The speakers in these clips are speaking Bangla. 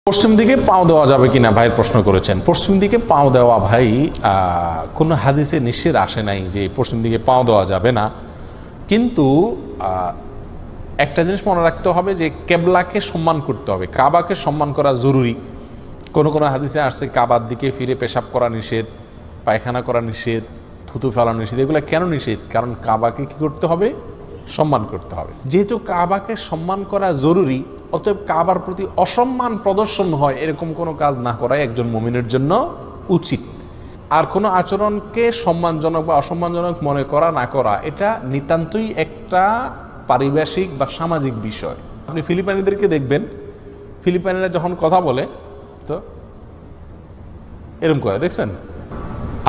পশ্চিম দিকে পাও দেওয়া যাবে কিনা ভাইয়ের প্রশ্ন করেছেন। পশ্চিম দিকে পাও দেওয়া ভাই কোনো হাদিসে নিষেধ আসে নাই যে পশ্চিম দিকে পাও দেওয়া যাবে না, কিন্তু একটা জিনিস মনে রাখতে হবে যে কেবলাকে সম্মান করতে হবে, কাবাকে সম্মান করা জরুরি। কোনো কোনো হাদিসে আসছে কাবার দিকে ফিরে পেশাব করা নিষেধ, পায়খানা করা নিষেধ, থুতু ফেলা নিষেধ। এগুলো কেন নিষেধ? কারণ কাবাকে কি করতে হবে? সম্মান করতে হবে। যেহেতু কাবাকে সম্মান করা জরুরি, অতএব কাবার প্রতি অসম্মান প্রদর্শন হয় এরকম কোনো কাজ না করাই একজন মুমিনের জন্য উচিত। আর কোনো আচরণকে সম্মানজনক বা অসম্মানজনক মনে করা না করা, এটা নিতান্তই একটা পারিভাষিক বা সামাজিক বিষয়। আপনি ফিলিপাইনিদেরকে দেখবেন, ফিলিপাইনিরা যখন কথা বলে তো এরকম করে, দেখছেন?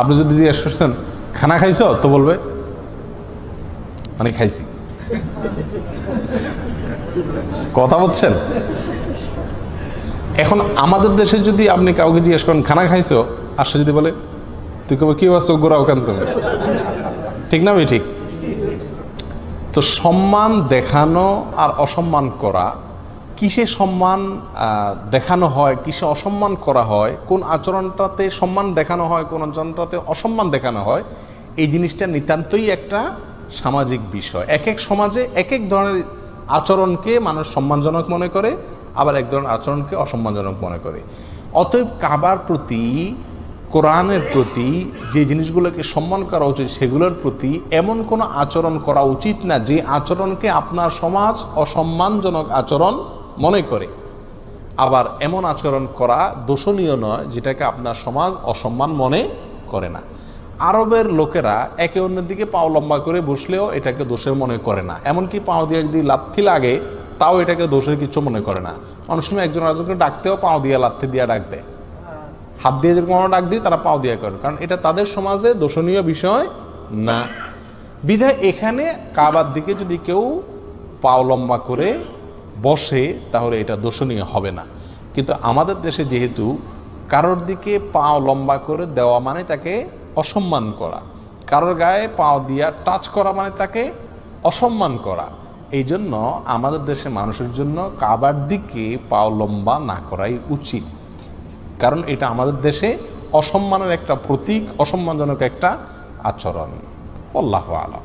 আপনি যদি জিজ্ঞেস করছেন খানা খাইছো, তো বলবে মানে খাইছি। কথা বলছেন? এখন আমাদের দেশে যদি আপনি কাউকে জিজ্ঞেস করেন খানা খাইছো, আর সে যদি বলে তুই কবে কি আছো গোড়াও কেন তুমি, ঠিক না? আমি ঠিক। তো সম্মান দেখানো আর অসম্মান করা, কিসে সম্মান দেখানো হয়, কিসে অসম্মান করা হয়, কোন আচরণটাতে সম্মান দেখানো হয়, কোন আচরণটাতে অসম্মান দেখানো হয়, এই জিনিসটা নিতান্তই একটা সামাজিক বিষয়। এক এক সমাজে এক এক ধরনের আচরণকে মানুষ সম্মানজনক মনে করে, আবার এক ধরনের আচরণকে অসম্মানজনক মনে করে। অতএব কাবার প্রতি, কোরআনের প্রতি যে জিনিসগুলোকে সম্মান করা উচিত, সেগুলোর প্রতি এমন কোনো আচরণ করা উচিত না যে আচরণকে আপনার সমাজ অসম্মানজনক আচরণ মনে করে। আবার এমন আচরণ করা দোষণীয় নয় যেটাকে আপনার সমাজ অসম্মান মনে করে না। আরবের লোকেরা একে অন্যের দিকে পাও লম্বা করে বসলেও এটাকে দোষের মনে করে না। এমনকি পাও দিয়ে যদি লাথি লাগে তাও এটাকে দোষের কিছু মনে করে না। অনেক সময় একজন আরেকজনকে ডাকতেও পাও দিয়ে লাথি দিয়ে ডাক দেয়, হাত দিয়ে যেরকম আমরা ডাক দিই তারা পাও দিয়ে করে, কারণ এটা তাদের সমাজে দোষণীয় বিষয় না। বিধায় এখানে কাবার দিকে যদি কেউ পাও লম্বা করে বসে তাহলে এটা দোষণীয় হবে না। কিন্তু আমাদের দেশে যেহেতু কারোর দিকে পাও লম্বা করে দেওয়া মানে তাকে অসম্মান করা, কারোর গায়ে পাও দিয়া টাচ করা মানে তাকে অসম্মান করা, এই জন্য আমাদের দেশে মানুষের জন্য কাবার দিকে পাও লম্বা না করাই উচিত। কারণ এটা আমাদের দেশে অসম্মানের একটা প্রতীক, অসম্মানজনক একটা আচরণ। আল্লাহু আলাম।